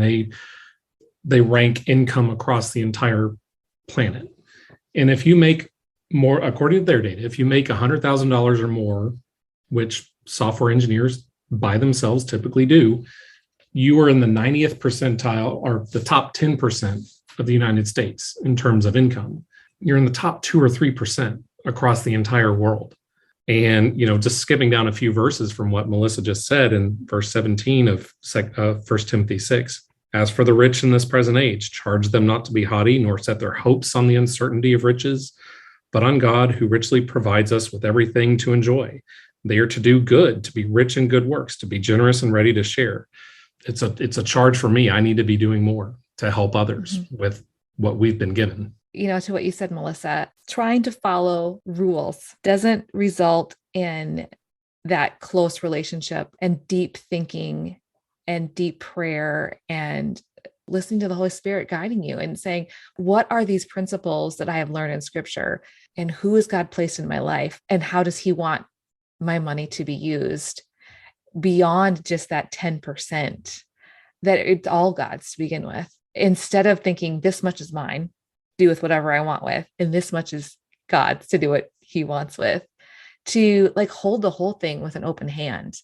B: they rank income across the entire planet. And if you make more, according to their data, if you make $100,000 or more, which software engineers by themselves typically do, you are in the 90th percentile or the top 10% of the United States in terms of income. You're in the top 2 or 3% across the entire world. And, just skipping down a few verses from what Melissa just said in verse 17 of 1 Timothy 6, as for the rich in this present age, charge them not to be haughty, nor set their hopes on the uncertainty of riches, but on God, who richly provides us with everything to enjoy. They are to do good, to be rich in good works, to be generous and ready to share. It's a charge for me. I need to be doing more to help others with what we've been given.
A: To what you said, Melissa, trying to follow rules doesn't result in that close relationship and deep thinking and deep prayer and listening to the Holy Spirit guiding you and saying, what are these principles that I have learned in Scripture, and who has God placed in my life, and how does He want my money to be used beyond just that 10%, that it's all God's to begin with, instead of thinking this much is mine, do with whatever I want with, and this much is God's to do what He wants with, to hold the whole thing with an open hand,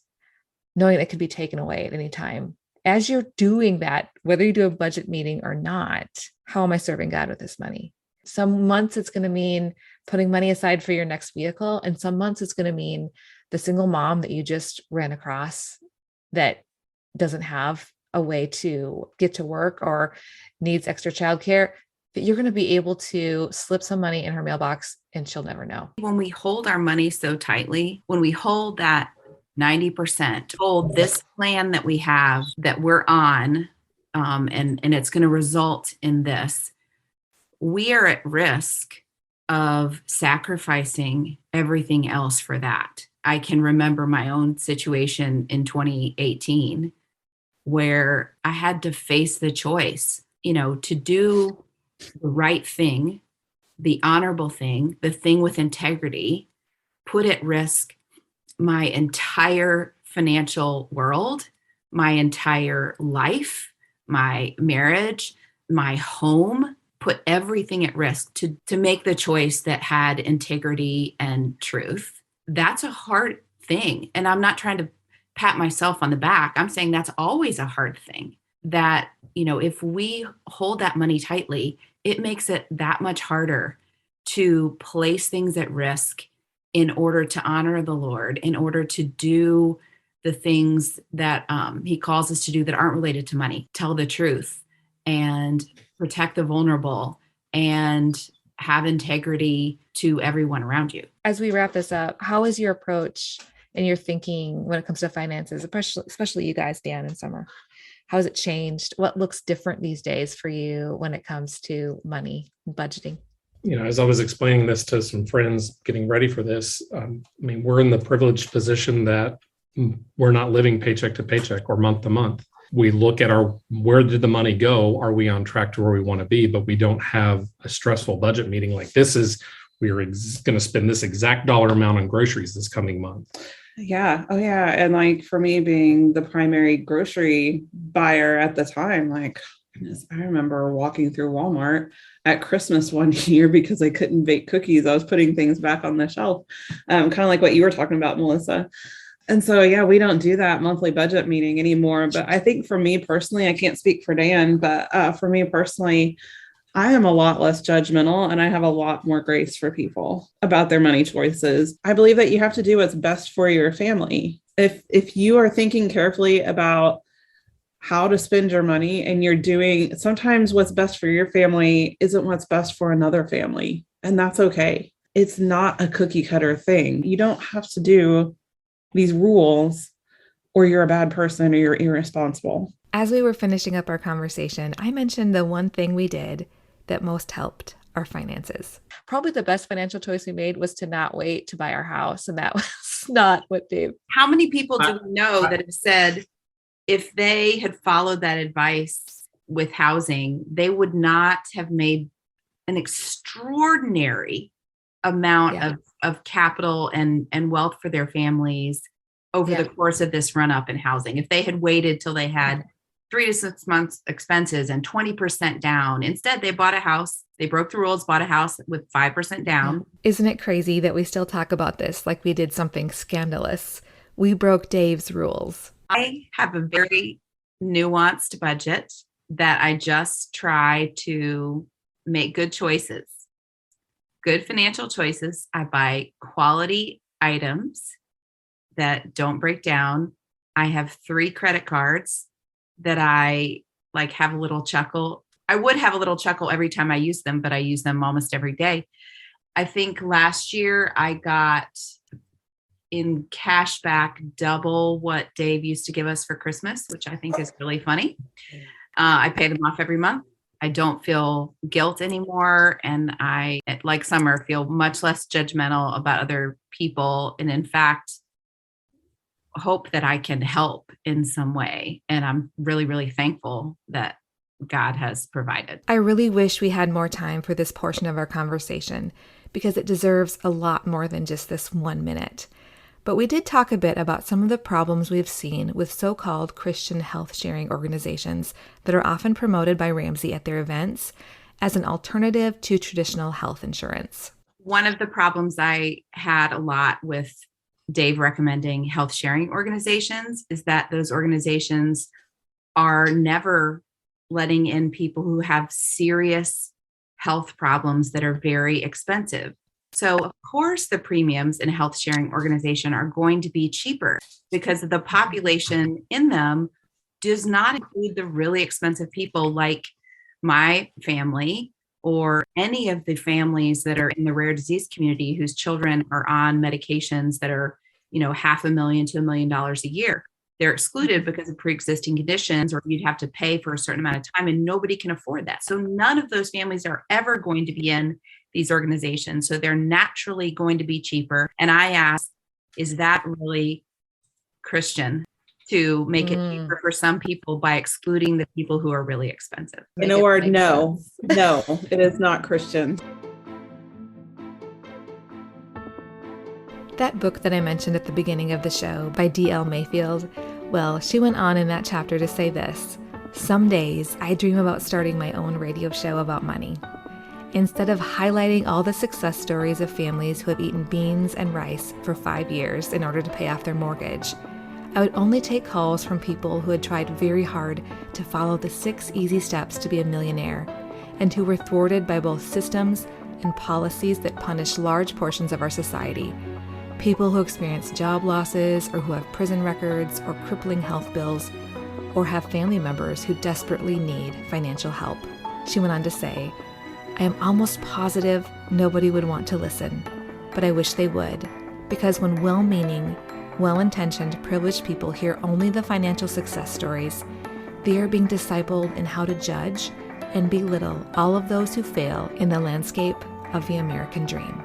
A: knowing it could be taken away at any time. As you're doing that, whether you do a budget meeting or not, how am I serving God with this money? Some months it's going to mean putting money aside for your next vehicle. And some months it's going to mean the single mom that you just ran across that doesn't have a way to get to work or needs extra childcare, that you're going to be able to slip some money in her mailbox and she'll never know.
D: When we hold our money so tightly, when we hold that 90%, hold this plan that we have that we're on, and it's going to result in this, we are at risk of sacrificing everything else for that. I can remember my own situation in 2018 where I had to face the choice, to do the right thing, the honorable thing, the thing with integrity, put at risk my entire financial world, my entire life, my marriage, my home, put everything at risk to make the choice that had integrity and truth. That's a hard thing. And I'm not trying to pat myself on the back. I'm saying that's always a hard thing, that, if we hold that money tightly, it makes it that much harder to place things at risk in order to honor the Lord, in order to do the things that He calls us to do that aren't related to money, tell the truth and protect the vulnerable and have integrity to everyone around you.
A: As we wrap this up, how is your approach and your thinking when it comes to finances, especially you guys, Dan and Summer? How has it changed? What looks different these days for you when it comes to money and budgeting?
B: As I was explaining this to some friends getting ready for this, we're in the privileged position that we're not living paycheck to paycheck or month to month. We look at where did the money go? Are we on track to where we want to be? But we don't have a stressful budget meeting like this is, we're going to spend this exact dollar amount on groceries this coming month.
C: Yeah. Oh, yeah. And for me being the primary grocery buyer at the time, goodness, I remember walking through Walmart at Christmas one year because I couldn't bake cookies. I was putting things back on the shelf, kind of like what you were talking about, Melissa. And so, yeah, we don't do that monthly budget meeting anymore. But I think for me personally, I can't speak for Dan, but for me personally, I am a lot less judgmental and I have a lot more grace for people about their money choices. I believe that you have to do what's best for your family. If you are thinking carefully about how to spend your money and you're doing, sometimes what's best for your family isn't what's best for another family. And that's okay. It's not a cookie cutter thing. You don't have to do these rules or you're a bad person or you're irresponsible.
A: As we were finishing up our conversation, I mentioned the one thing we did that most helped our finances. Probably the best financial choice we made was to not wait to buy our house. And that was not what Dave.
D: How many people do we know that have said if they had followed that advice with housing, they would not have made an extraordinary amount
A: Yeah.
D: of capital and wealth for their families over
A: Yeah.
D: the course of this run up in housing. If they had waited till they had 3 to 6 months expenses and 20% down, instead they bought a house. They broke the rules, bought a house with 5% down.
A: Isn't it crazy that we still talk about this like we did something scandalous? We broke Dave's rules.
D: I have a very nuanced budget that I just try to make good choices, good financial choices. I buy quality items that don't break down. I have 3 credit cards that I like have a little chuckle. I would have a little chuckle every time I use them, but I use them almost every day. I think last year I got in cash back double what Dave used to give us for Christmas, which I think is really funny. I pay them off every month. I don't feel guilt anymore. And I, like Summer, feel much less judgmental about other people. And in fact, hope that I can help in some way. And I'm really, really thankful that God has provided.
A: I really wish we had more time for this portion of our conversation because it deserves a lot more than just this 1 minute. But we did talk a bit about some of the problems we've seen with so-called Christian health sharing organizations that are often promoted by Ramsey at their events as an alternative to traditional health insurance.
D: One of the problems I had a lot with Dave recommending health sharing organizations is that those organizations are never letting in people who have serious health problems that are very expensive. So of course the premiums in a health sharing organization are going to be cheaper because the population in them does not include the really expensive people like my family or any of the families that are in the rare disease community whose children are on medications that are, $500,000 to $1 million a year. They're excluded because of pre-existing conditions, or you'd have to pay for a certain amount of time, and nobody can afford that. So none of those families are ever going to be in these organizations. So they're naturally going to be cheaper. And I ask, is that really Christian to make it cheaper for some people by excluding the people who are really expensive?
C: In a word, no, it is not Christian.
A: That book that I mentioned at the beginning of the show by D.L. Mayfield, well, she went on in that chapter to say this: "Some days I dream about starting my own radio show about money. Instead of highlighting all the success stories of families who have eaten beans and rice for 5 years in order to pay off their mortgage, I would only take calls from people who had tried very hard to follow the 6 easy steps to be a millionaire and who were thwarted by both systems and policies that punish large portions of our society. People who experience job losses or who have prison records or crippling health bills or have family members who desperately need financial help." She went on to say, "I am almost positive nobody would want to listen, but I wish they would, because when well-meaning, well-intentioned, privileged people hear only the financial success stories, they are being discipled in how to judge and belittle all of those who fail in the landscape of the American dream."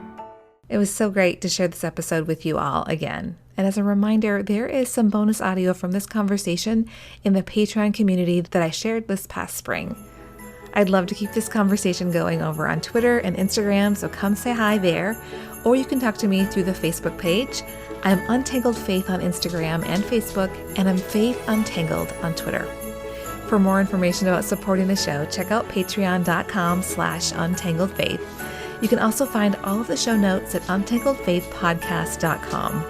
A: It was so great to share this episode with you all again. And as a reminder, there is some bonus audio from this conversation in the Patreon community that I shared this past spring. I'd love to keep this conversation going over on Twitter and Instagram, so come say hi there, or you can talk to me through the Facebook page. I'm Untangled Faith on Instagram and Facebook, and I'm Faith Untangled on Twitter. For more information about supporting the show, check out patreon.com/untangledfaith. You can also find all of the show notes at untangledfaithpodcast.com.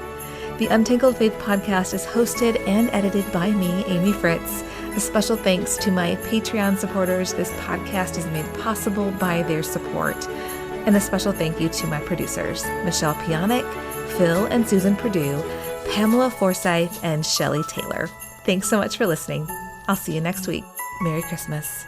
A: The Untangled Faith podcast is hosted and edited by me, Amy Fritz. A special thanks to my Patreon supporters. This podcast is made possible by their support. And a special thank you to my producers, Michelle Pionic, Phil and Susan Perdue, Pamela Forsyth, and Shelley Taylor. Thanks so much for listening. I'll see you next week. Merry Christmas.